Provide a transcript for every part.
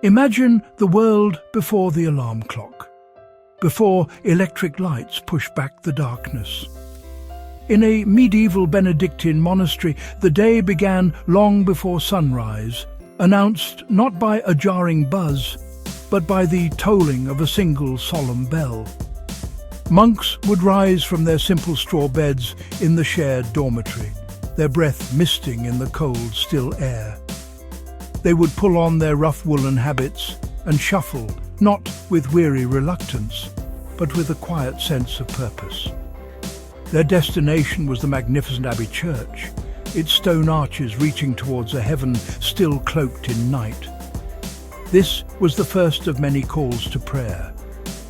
Imagine the world before the alarm clock, before electric lights push back the darkness. In a medieval Benedictine monastery, the day began long before sunrise, announced not by a jarring buzz, but by the tolling of a single solemn bell. Monks would rise from their simple straw beds in the shared dormitory, their breath misting in the cold, still air. They would pull on their rough woolen habits and shuffle, not with weary reluctance, but with a quiet sense of purpose. Their destination was the magnificent abbey church, its stone arches reaching towards a heaven still cloaked in night. This was the first of many calls to prayer,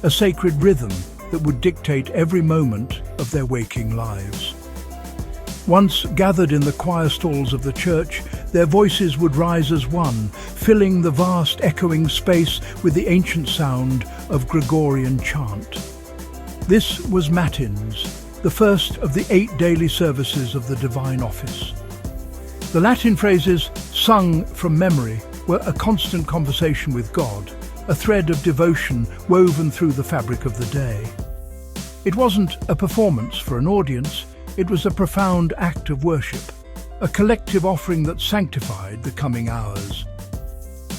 a sacred rhythm that would dictate every moment of their waking lives. Once gathered in the choir stalls of the church, their voices would rise as one, filling the vast echoing space with the ancient sound of Gregorian chant. This was Matins, the first of the 8 daily services of the Divine Office. The Latin phrases, sung from memory, were a constant conversation with God, a thread of devotion woven through the fabric of the day. It wasn't a performance for an audience, it was a profound act of worship, a collective offering that sanctified the coming hours.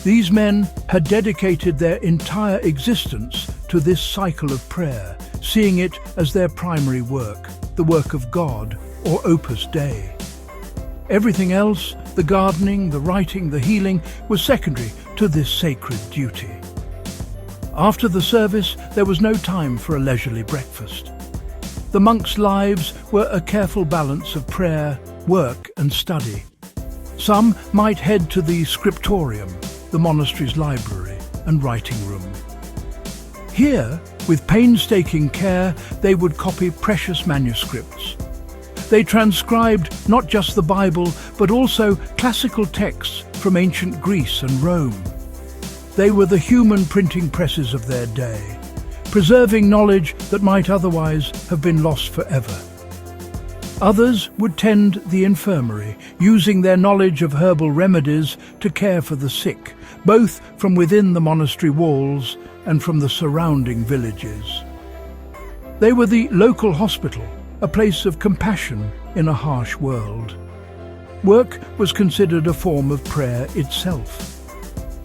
These men had dedicated their entire existence to this cycle of prayer, seeing it as their primary work, the work of God, or Opus Dei. Everything else, the gardening, the writing, the healing, was secondary to this sacred duty. After the service, there was no time for a leisurely breakfast. The monks' lives were a careful balance of prayer, work and study. Some might head to the scriptorium, the monastery's library and writing room. Here, with painstaking care, they would copy precious manuscripts. They transcribed not just the Bible, but also classical texts from ancient Greece and Rome. They were the human printing presses of their day, preserving knowledge that might otherwise have been lost forever. Others would tend the infirmary, using their knowledge of herbal remedies to care for the sick, both from within the monastery walls and from the surrounding villages. They were the local hospital, a place of compassion in a harsh world. Work was considered a form of prayer itself.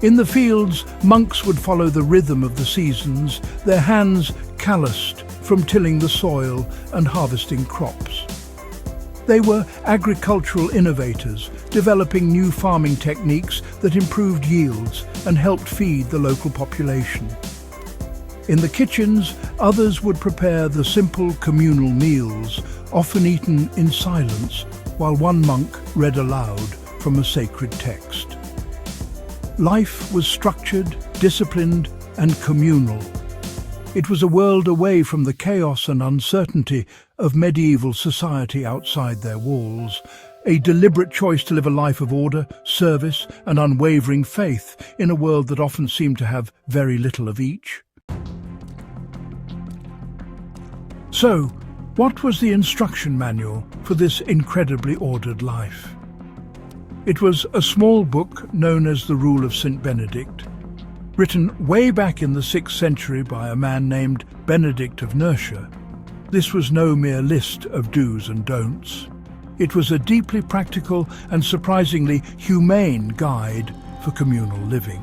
In the fields, monks would follow the rhythm of the seasons, their hands calloused from tilling the soil and harvesting crops. They were agricultural innovators, developing new farming techniques that improved yields and helped feed the local population. In the kitchens, others would prepare the simple communal meals, often eaten in silence, while one monk read aloud from a sacred text. Life was structured, disciplined, and communal. It was a world away from the chaos and uncertainty of medieval society outside their walls, a deliberate choice to live a life of order, service, and unwavering faith in a world that often seemed to have very little of each. So, what was the instruction manual for this incredibly ordered life? It was a small book known as the Rule of St. Benedict, written way back in the 6th century by a man named Benedict of Nursia. This was no mere list of do's and don'ts. It was a deeply practical and surprisingly humane guide for communal living.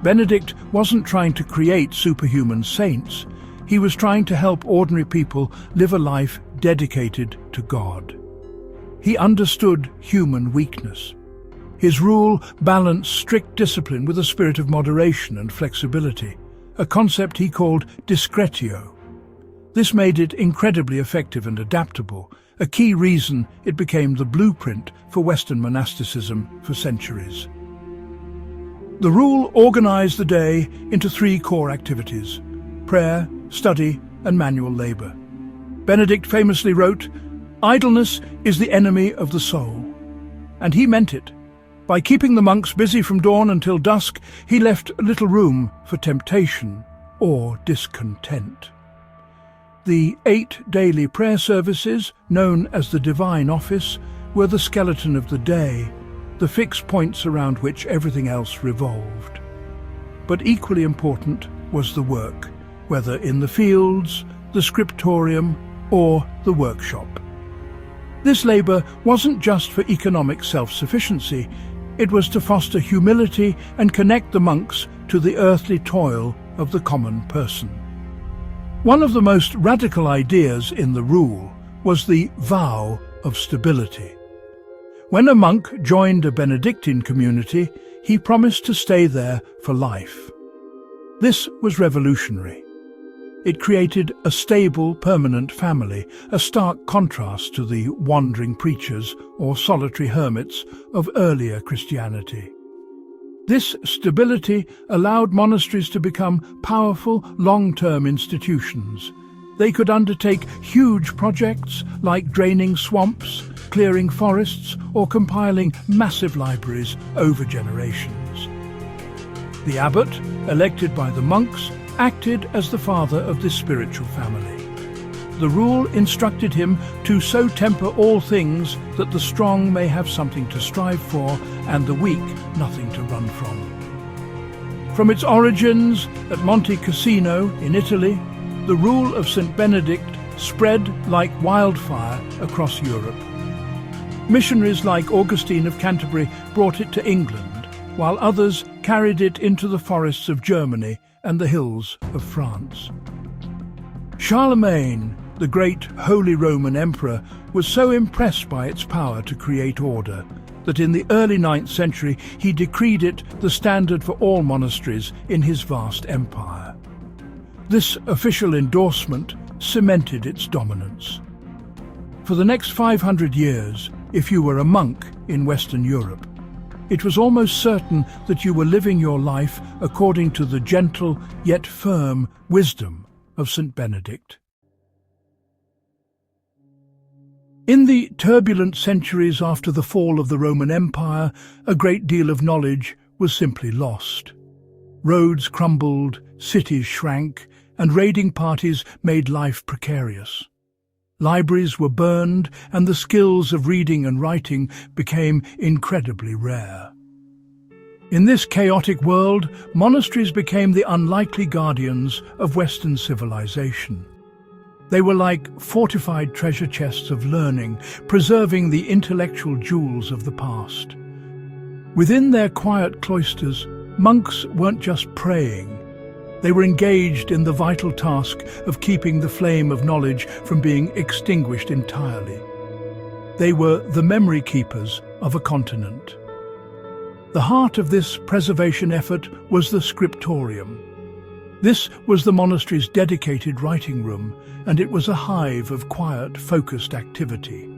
Benedict wasn't trying to create superhuman saints. He was trying to help ordinary people live a life dedicated to God. He understood human weakness. His rule balanced strict discipline with a spirit of moderation and flexibility, a concept he called discretio. This made it incredibly effective and adaptable, a key reason it became the blueprint for Western monasticism for centuries. The rule organized the day into 3 core activities: prayer, study, and manual labor. Benedict famously wrote, "Idleness is the enemy of the soul." And he meant it. By keeping the monks busy from dawn until dusk, he left little room for temptation or discontent. The 8 daily prayer services, known as the Divine Office, were the skeleton of the day, the fixed points around which everything else revolved. But equally important was the work, whether in the fields, the scriptorium, or the workshop. This labour wasn't just for economic self-sufficiency, it was to foster humility and connect the monks to the earthly toil of the common person. One of the most radical ideas in the rule was the vow of stability. When a monk joined a Benedictine community, he promised to stay there for life. This was revolutionary. It created a stable, permanent family, a stark contrast to the wandering preachers or solitary hermits of earlier Christianity. This stability allowed monasteries to become powerful, long-term institutions. They could undertake huge projects like draining swamps, clearing forests, or compiling massive libraries over generations. The abbot, elected by the monks, acted as the father of this spiritual family. The rule instructed him to so temper all things that the strong may have something to strive for and the weak nothing to run from. From its origins at Monte Cassino in Italy, the rule of St. Benedict spread like wildfire across Europe. Missionaries like Augustine of Canterbury brought it to England, while others carried it into the forests of Germany and the hills of France. Charlemagne, the great Holy Roman Emperor, was so impressed by its power to create order that in the early 9th century he decreed it the standard for all monasteries in his vast empire. This official endorsement cemented its dominance. For the next 500 years, if you were a monk in Western Europe, it was almost certain that you were living your life according to the gentle yet firm wisdom of St. Benedict. In the turbulent centuries after the fall of the Roman Empire, a great deal of knowledge was simply lost. Roads crumbled, cities shrank, and raiding parties made life precarious. Libraries were burned, and the skills of reading and writing became incredibly rare. In this chaotic world, monasteries became the unlikely guardians of Western civilization. They were like fortified treasure chests of learning, preserving the intellectual jewels of the past. Within their quiet cloisters, monks weren't just praying. They were engaged in the vital task of keeping the flame of knowledge from being extinguished entirely. They were the memory keepers of a continent. The heart of this preservation effort was the scriptorium. This was the monastery's dedicated writing room, and it was a hive of quiet, focused activity.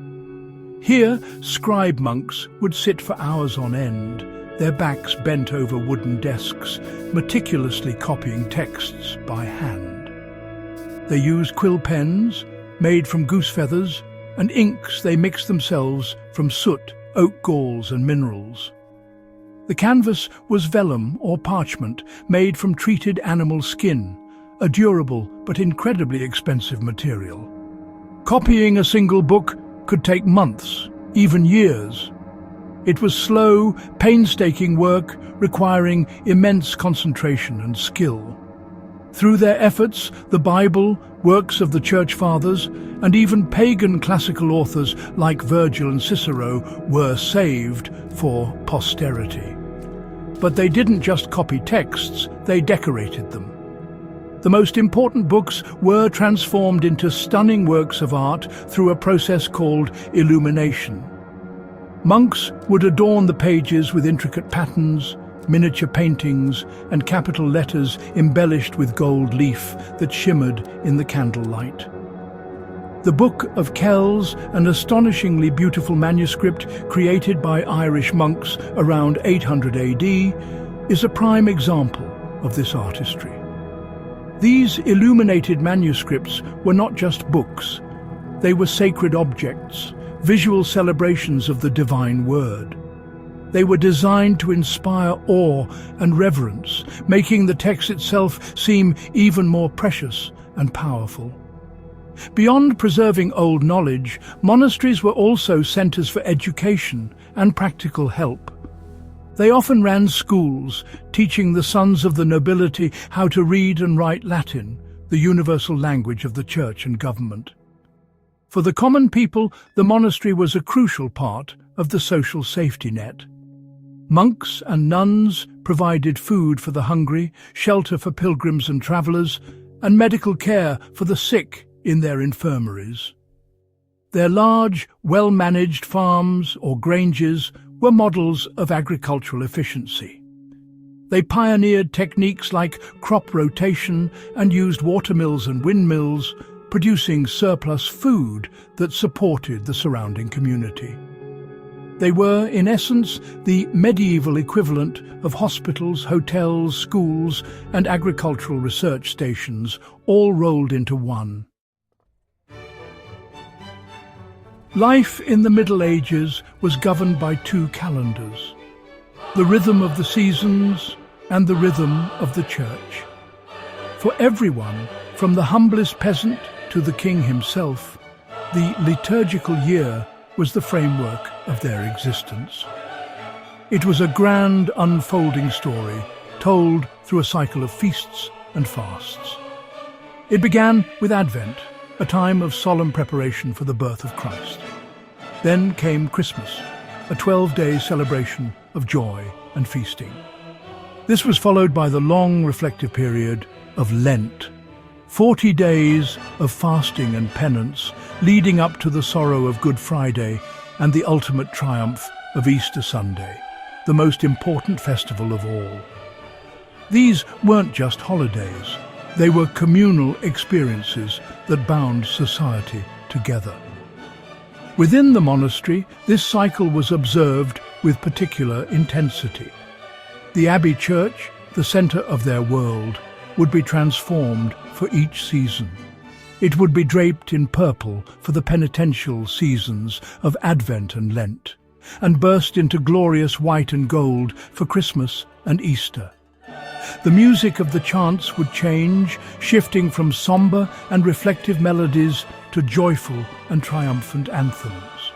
Here, scribe monks would sit for hours on end, their backs bent over wooden desks, meticulously copying texts by hand. They used quill pens, made from goose feathers, and inks they mixed themselves from soot, oak galls and minerals. The canvas was vellum or parchment made from treated animal skin, a durable but incredibly expensive material. Copying a single book could take months, even years. It was slow, painstaking work requiring immense concentration and skill. Through their efforts, the Bible, works of the Church Fathers, and even pagan classical authors like Virgil and Cicero were saved for posterity. But they didn't just copy texts, they decorated them. The most important books were transformed into stunning works of art through a process called illumination. Monks would adorn the pages with intricate patterns, miniature paintings, and capital letters embellished with gold leaf that shimmered in the candlelight. The Book of Kells, an astonishingly beautiful manuscript created by Irish monks around 800 AD, is a prime example of this artistry. These illuminated manuscripts were not just books. They were sacred objects, visual celebrations of the divine word. They were designed to inspire awe and reverence, making the text itself seem even more precious and powerful. Beyond preserving old knowledge, monasteries were also centers for education and practical help. They often ran schools, teaching the sons of the nobility how to read and write Latin, the universal language of the church and government. For the common people, the monastery was a crucial part of the social safety net. Monks and nuns provided food for the hungry, shelter for pilgrims and travellers, and medical care for the sick in their infirmaries. Their large, well-managed farms or granges were models of agricultural efficiency. They pioneered techniques like crop rotation and used watermills and windmills, producing surplus food that supported the surrounding community. They were, in essence, the medieval equivalent of hospitals, hotels, schools, and agricultural research stations, all rolled into one. Life in the Middle Ages was governed by two calendars, the rhythm of the seasons and the rhythm of the church. For everyone, from the humblest peasant to the king himself, the liturgical year was the framework of their existence. It was a grand unfolding story, told through a cycle of feasts and fasts. It began with Advent, a time of solemn preparation for the birth of Christ. Then came Christmas, a 12-day celebration of joy and feasting. This was followed by the long reflective period of Lent, 40 days of fasting and penance leading up to the sorrow of Good Friday and the ultimate triumph of Easter Sunday, the most important festival of all. These weren't just holidays. They were communal experiences that bound society together. Within the monastery, this cycle was observed with particular intensity. The abbey church, the centre of their world, would be transformed for each season. It would be draped in purple for the penitential seasons of Advent and Lent, and burst into glorious white and gold for Christmas and Easter. The music of the chants would change, shifting from sombre and reflective melodies to joyful and triumphant anthems.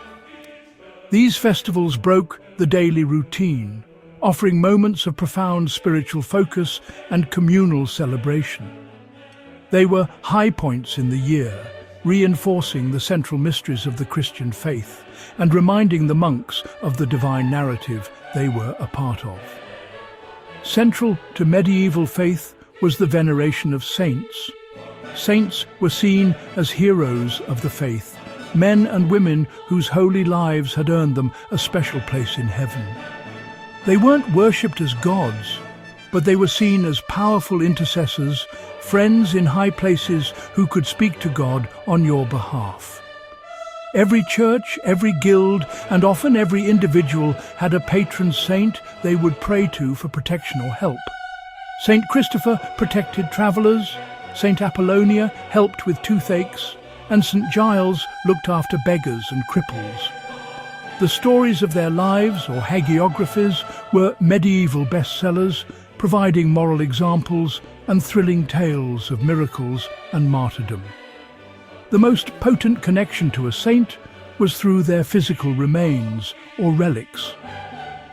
These festivals broke the daily routine, offering moments of profound spiritual focus and communal celebration. They were high points in the year, reinforcing the central mysteries of the Christian faith and reminding the monks of the divine narrative they were a part of. Central to medieval faith was the veneration of saints. Saints were seen as heroes of the faith, men and women whose holy lives had earned them a special place in heaven. They weren't worshipped as gods, but they were seen as powerful intercessors, friends in high places who could speak to God on your behalf. Every church, every guild, and often every individual had a patron saint they would pray to for protection or help. Saint Christopher protected travellers, Saint Apollonia helped with toothaches, and Saint Giles looked after beggars and cripples. The stories of their lives, or hagiographies, were medieval bestsellers, providing moral examples and thrilling tales of miracles and martyrdom. The most potent connection to a saint was through their physical remains, or relics.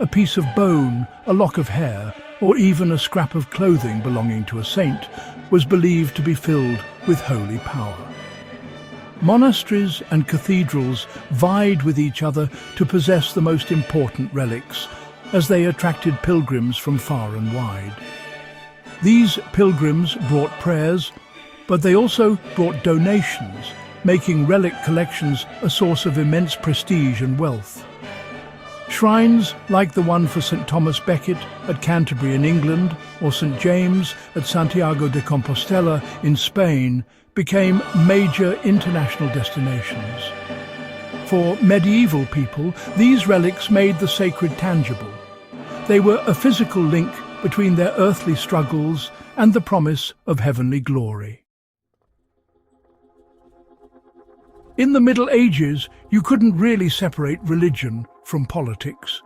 A piece of bone, a lock of hair, or even a scrap of clothing belonging to a saint was believed to be filled with holy power. Monasteries and cathedrals vied with each other to possess the most important relics, as they attracted pilgrims from far and wide. These pilgrims brought prayers, but they also brought donations, making relic collections a source of immense prestige and wealth. Shrines like the one for St. Thomas Becket at Canterbury in England or St. James at Santiago de Compostela in Spain became major international destinations. For medieval people, these relics made the sacred tangible. They were a physical link between their earthly struggles and the promise of heavenly glory. In the Middle Ages, you couldn't really separate religion from politics.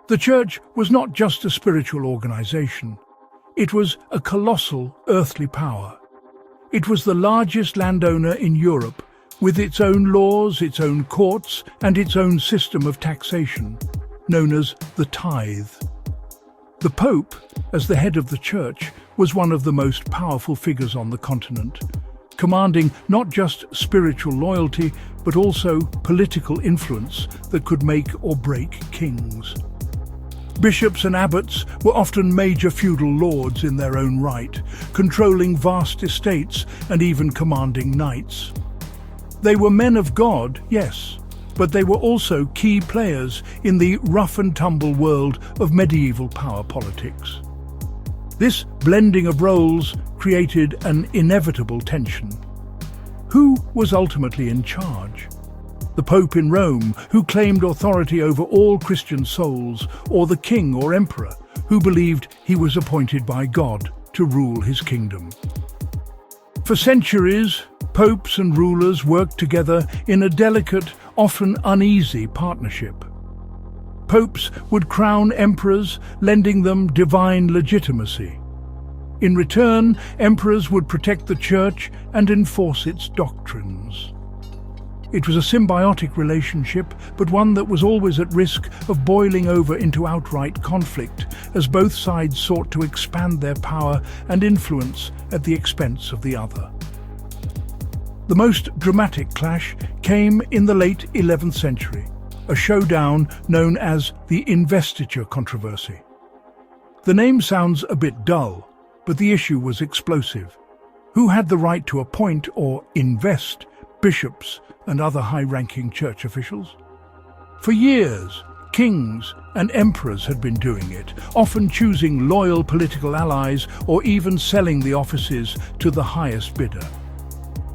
The Church was not just a spiritual organization. It was a colossal earthly power. It was the largest landowner in Europe, with its own laws, its own courts, and its own system of taxation, known as the tithe. The Pope, as the head of the Church, was one of the most powerful figures on the continent, commanding not just spiritual loyalty, but also political influence that could make or break kings. Bishops and abbots were often major feudal lords in their own right, controlling vast estates and even commanding knights. They were men of God, yes, but they were also key players in the rough-and-tumble world of medieval power politics. This blending of roles created an inevitable tension. Who was ultimately in charge? The Pope in Rome, who claimed authority over all Christian souls, or the king or emperor, who believed he was appointed by God to rule his kingdom. For centuries, popes and rulers worked together in a delicate, often uneasy partnership. Popes would crown emperors, lending them divine legitimacy. In return, emperors would protect the Church and enforce its doctrines. It was a symbiotic relationship, but one that was always at risk of boiling over into outright conflict, as both sides sought to expand their power and influence at the expense of the other. The most dramatic clash came in the late 11th century, a showdown known as the Investiture Controversy. The name sounds a bit dull, but the issue was explosive. Who had the right to appoint or invest bishops and other high-ranking church officials? For years, kings and emperors had been doing it, often choosing loyal political allies or even selling the offices to the highest bidder.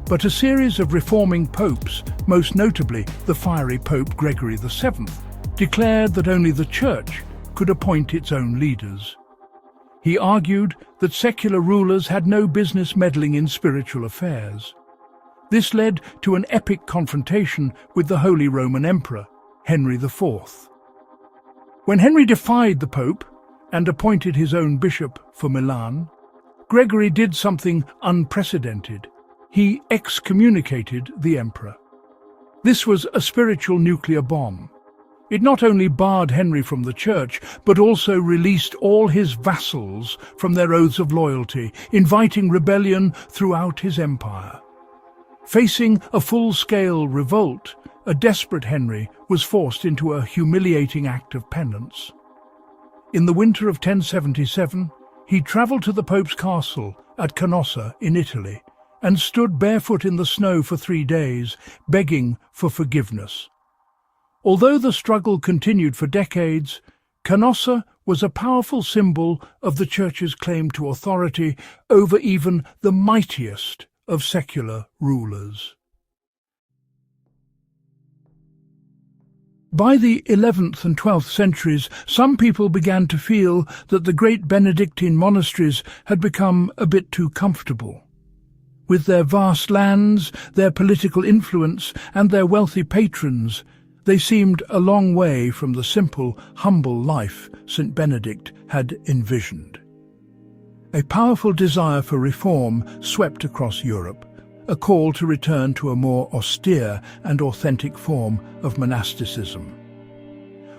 But a series of reforming popes, most notably the fiery Pope Gregory VII, declared that only the Church could appoint its own leaders. He argued that secular rulers had no business meddling in spiritual affairs. This led to an epic confrontation with the Holy Roman Emperor, Henry IV. When Henry defied the Pope and appointed his own bishop for Milan, Gregory did something unprecedented. He excommunicated the emperor. This was a spiritual nuclear bomb. It not only barred Henry from the Church, but also released all his vassals from their oaths of loyalty, inviting rebellion throughout his empire. Facing a full-scale revolt, a desperate Henry was forced into a humiliating act of penance. In the winter of 1077, he travelled to the Pope's castle at Canossa in Italy and stood barefoot in the snow for 3 days, begging for forgiveness. Although the struggle continued for decades, Canossa was a powerful symbol of the Church's claim to authority over even the mightiest of secular rulers. By the 11th and 12th centuries, some people began to feel that the great Benedictine monasteries had become a bit too comfortable. With their vast lands, their political influence, and their wealthy patrons, they seemed a long way from the simple, humble life St. Benedict had envisioned. A powerful desire for reform swept across Europe, a call to return to a more austere and authentic form of monasticism.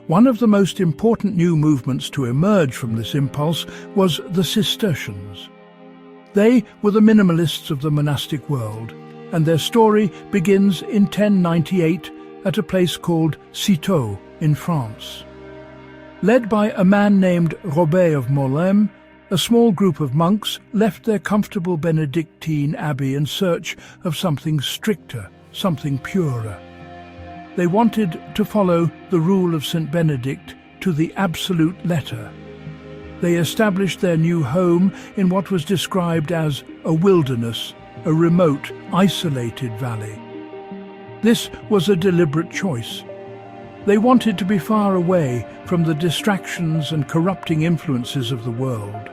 One of the most important new movements to emerge from this impulse was the Cistercians. They were the minimalists of the monastic world, and their story begins in 1098 at a place called Citeaux in France. Led by a man named Robert of Molesme, a small group of monks left their comfortable Benedictine abbey in search of something stricter, something purer. They wanted to follow the rule of St. Benedict to the absolute letter. They established their new home in what was described as a wilderness, a remote, isolated valley. This was a deliberate choice. They wanted to be far away from the distractions and corrupting influences of the world.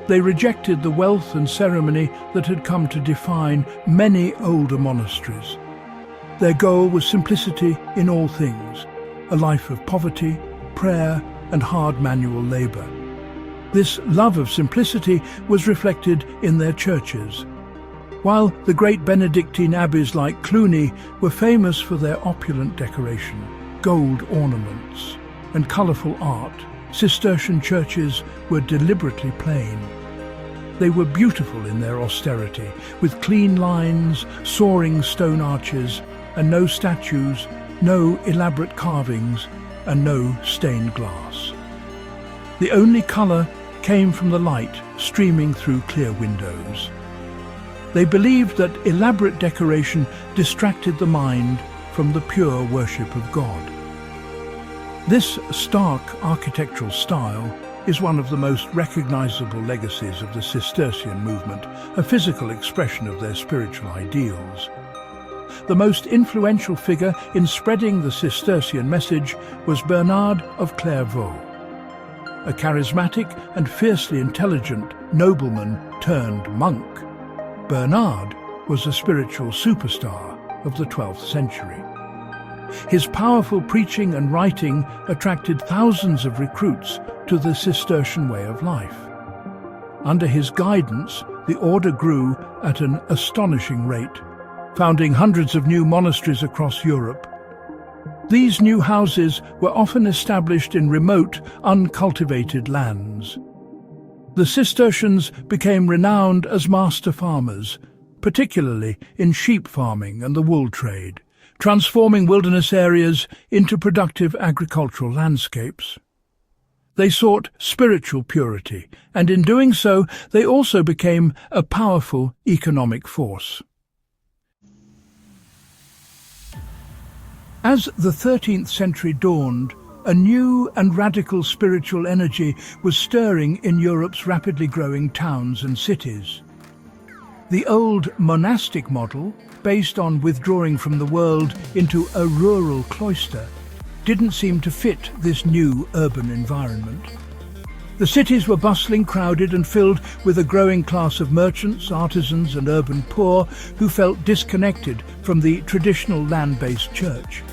They rejected the wealth and ceremony that had come to define many older monasteries. Their goal was simplicity in all things, a life of poverty, prayer, and hard manual labor. This love of simplicity was reflected in their churches. While the great Benedictine abbeys like Cluny were famous for their opulent decoration, gold ornaments, and colourful art, Cistercian churches were deliberately plain. They were beautiful in their austerity, with clean lines, soaring stone arches, and no statues, no elaborate carvings, and no stained glass. The only colour came from the light streaming through clear windows. They believed that elaborate decoration distracted the mind from the pure worship of God. This stark architectural style is one of the most recognizable legacies of the Cistercian movement, a physical expression of their spiritual ideals. The most influential figure in spreading the Cistercian message was Bernard of Clairvaux, a charismatic and fiercely intelligent nobleman turned monk. Bernard was a spiritual superstar of the 12th century. His powerful preaching and writing attracted thousands of recruits to the Cistercian way of life. Under his guidance, the order grew at an astonishing rate, founding hundreds of new monasteries across Europe. These new houses were often established in remote, uncultivated lands. The Cistercians became renowned as master farmers, particularly in sheep farming and the wool trade, transforming wilderness areas into productive agricultural landscapes. They sought spiritual purity, and in doing so, they also became a powerful economic force. As the 13th century dawned, a new and radical spiritual energy was stirring in Europe's rapidly growing towns and cities. The old monastic model, based on withdrawing from the world into a rural cloister, didn't seem to fit this new urban environment. The cities were bustling, crowded and filled with a growing class of merchants, artisans and urban poor who felt disconnected from the traditional land-based church.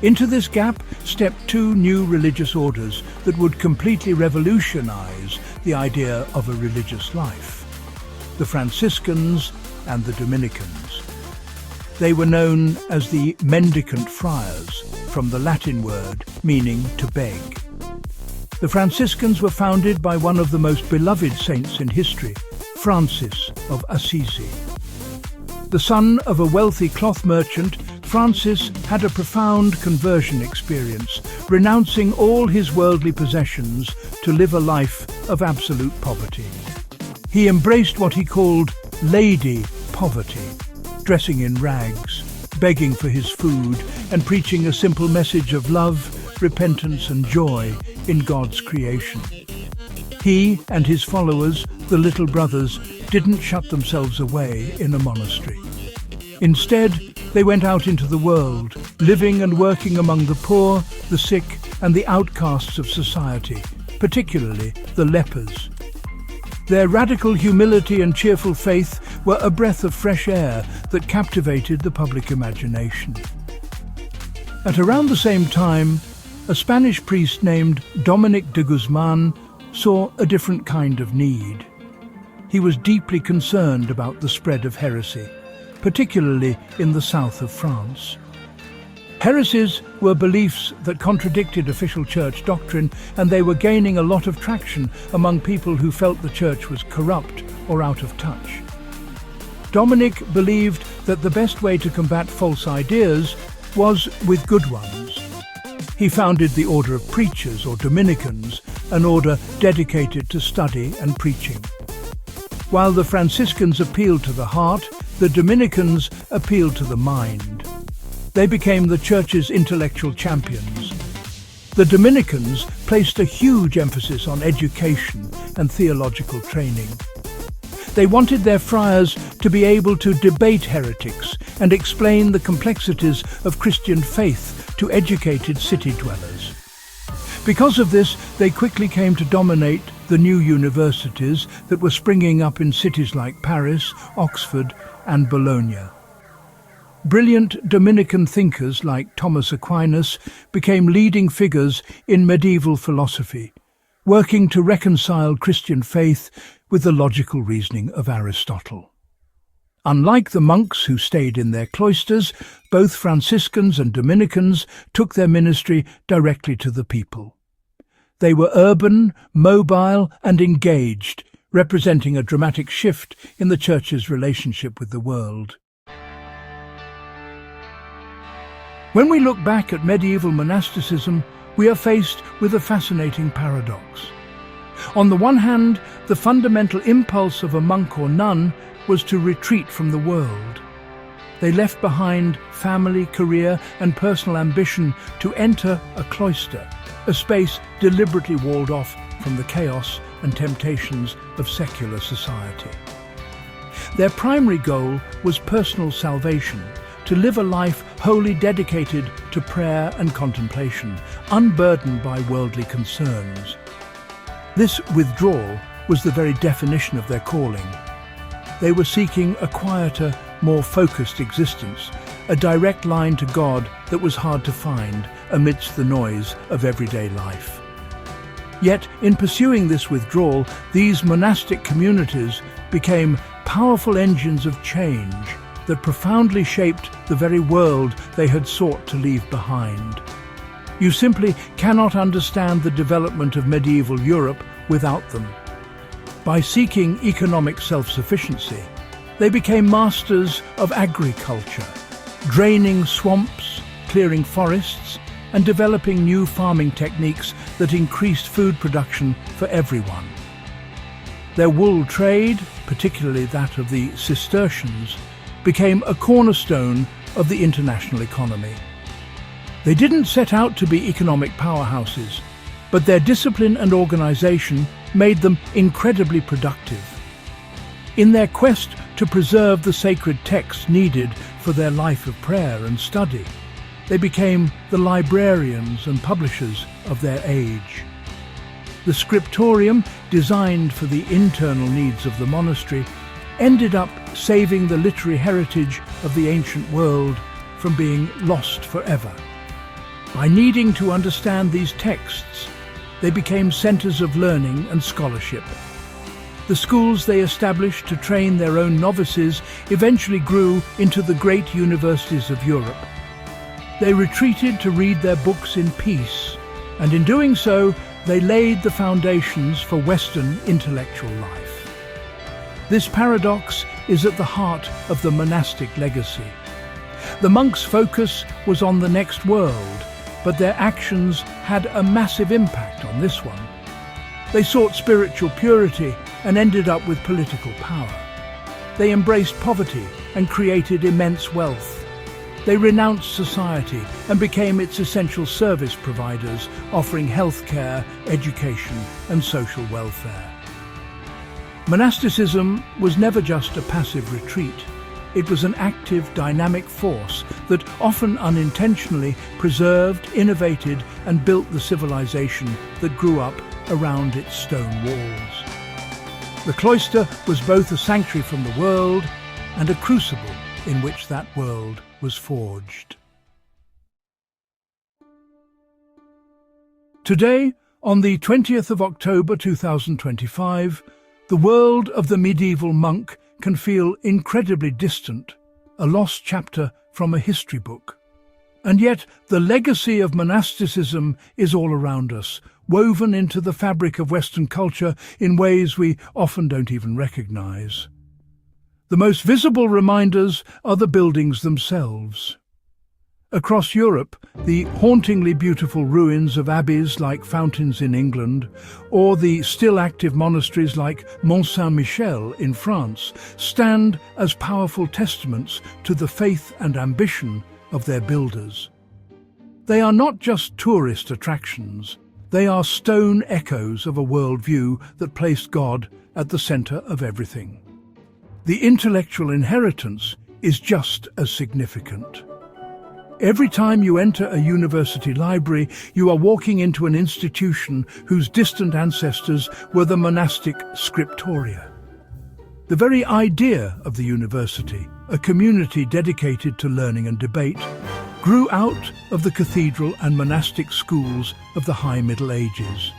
Into this gap stepped two new religious orders that would completely revolutionize the idea of a religious life: the Franciscans and the Dominicans. They were known as the mendicant friars, from the Latin word meaning to beg. The Franciscans were founded by one of the most beloved saints in history, Francis of Assisi. The son of a wealthy cloth merchant, Francis had a profound conversion experience, renouncing all his worldly possessions to live a life of absolute poverty. He embraced what he called lady poverty, dressing in rags, begging for his food, and preaching a simple message of love, repentance and joy in God's creation. He and his followers, the Little Brothers, didn't shut themselves away in a monastery. Instead, they went out into the world, living and working among the poor, the sick, and the outcasts of society, particularly the lepers. Their radical humility and cheerful faith were a breath of fresh air that captivated the public imagination. At around the same time, a Spanish priest named Dominic de Guzman saw a different kind of need. He was deeply concerned about the spread of heresy, particularly in the south of France. Heresies were beliefs that contradicted official church doctrine, and they were gaining a lot of traction among people who felt the church was corrupt or out of touch. Dominic believed that the best way to combat false ideas was with good ones. He founded the Order of Preachers, or Dominicans, an order dedicated to study and preaching. While the Franciscans appealed to the heart, the Dominicans appealed to the mind. They became the Church's intellectual champions. The Dominicans placed a huge emphasis on education and theological training. They wanted their friars to be able to debate heretics and explain the complexities of Christian faith to educated city dwellers. Because of this, they quickly came to dominate the new universities that were springing up in cities like Paris, Oxford, and Bologna. Brilliant Dominican thinkers like Thomas Aquinas became leading figures in medieval philosophy, working to reconcile Christian faith with the logical reasoning of Aristotle. Unlike the monks who stayed in their cloisters, both Franciscans and Dominicans took their ministry directly to the people. They were urban, mobile, and engaged, representing a dramatic shift in the Church's relationship with the world. When we look back at medieval monasticism, we are faced with a fascinating paradox. On the one hand, the fundamental impulse of a monk or nun was to retreat from the world. They left behind family, career, and personal ambition to enter a cloister, a space deliberately walled off from the chaos and temptations of secular society. Their primary goal was personal salvation, to live a life wholly dedicated to prayer and contemplation, unburdened by worldly concerns. This withdrawal was the very definition of their calling. They were seeking a quieter, more focused existence, a direct line to God that was hard to find amidst the noise of everyday life. Yet, in pursuing this withdrawal, these monastic communities became powerful engines of change that profoundly shaped the very world they had sought to leave behind. You simply cannot understand the development of medieval Europe without them. By seeking economic self-sufficiency, they became masters of agriculture, draining swamps, clearing forests, and developing new farming techniques that increased food production for everyone. Their wool trade, particularly that of the Cistercians, became a cornerstone of the international economy. They didn't set out to be economic powerhouses, but their discipline and organization made them incredibly productive. In their quest to preserve the sacred texts needed for their life of prayer and study, they became the librarians and publishers of their age. The scriptorium, designed for the internal needs of the monastery, ended up saving the literary heritage of the ancient world from being lost forever. By needing to understand these texts, they became centers of learning and scholarship. The schools they established to train their own novices eventually grew into the great universities of Europe. They retreated to read their books in peace, and in doing so, they laid the foundations for Western intellectual life. This paradox is at the heart of the monastic legacy. The monks' focus was on the next world, but their actions had a massive impact on this one. They sought spiritual purity and ended up with political power. They embraced poverty and created immense wealth. They renounced society and became its essential service providers, offering healthcare, education, and social welfare. Monasticism was never just a passive retreat. It was an active, dynamic force that often unintentionally preserved, innovated, and built the civilization that grew up around its stone walls. The cloister was both a sanctuary from the world and a crucible in which that world was forged. Today, on the 20th of October 2025, the world of the medieval monk can feel incredibly distant, a lost chapter from a history book. And yet the legacy of monasticism is all around us, woven into the fabric of Western culture in ways we often don't even recognize. The most visible reminders are the buildings themselves. Across Europe, the hauntingly beautiful ruins of abbeys like Fountains in England, or the still active monasteries like Mont Saint-Michel in France, stand as powerful testaments to the faith and ambition of their builders. They are not just tourist attractions, they are stone echoes of a worldview that placed God at the center of everything. The intellectual inheritance is just as significant. Every time you enter a university library, you are walking into an institution whose distant ancestors were the monastic scriptoria. The very idea of the university, a community dedicated to learning and debate, grew out of the cathedral and monastic schools of the High Middle Ages.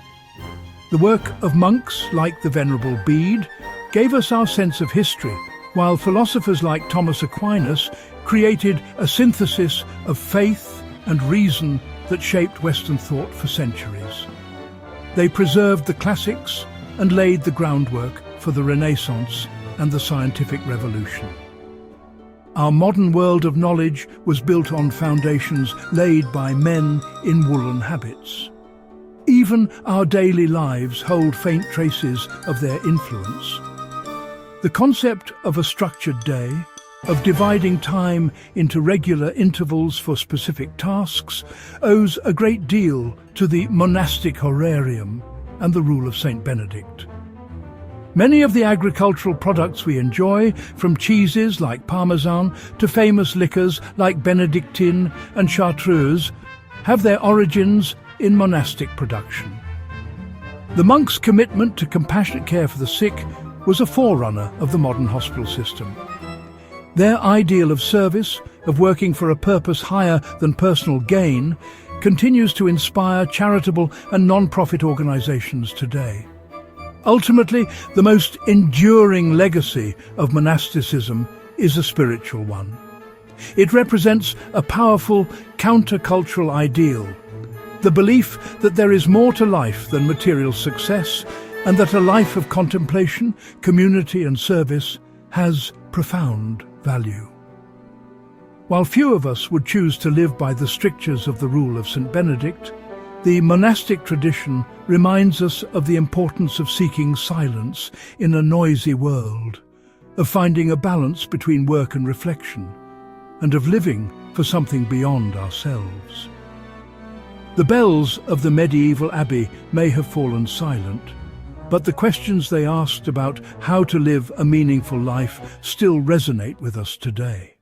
The work of monks like the Venerable Bede gave us our sense of history, while philosophers like Thomas Aquinas created a synthesis of faith and reason that shaped Western thought for centuries. They preserved the classics and laid the groundwork for the Renaissance and the scientific revolution. Our modern world of knowledge was built on foundations laid by men in woolen habits. Even our daily lives hold faint traces of their influence. The concept of a structured day, of dividing time into regular intervals for specific tasks, owes a great deal to the monastic horarium and the rule of Saint Benedict. Many of the agricultural products we enjoy, from cheeses like Parmesan to famous liquors like Benedictine and Chartreuse, have their origins in monastic production. The monks' commitment to compassionate care for the sick was a forerunner of the modern hospital system. Their ideal of service, of working for a purpose higher than personal gain, continues to inspire charitable and non-profit organizations today. Ultimately, the most enduring legacy of monasticism is a spiritual one. It represents a powerful countercultural ideal, the belief that there is more to life than material success, and that a life of contemplation, community and service has profound value. While few of us would choose to live by the strictures of the rule of St. Benedict, the monastic tradition reminds us of the importance of seeking silence in a noisy world, of finding a balance between work and reflection, and of living for something beyond ourselves. The bells of the medieval abbey may have fallen silent, but the questions they asked about how to live a meaningful life still resonate with us today.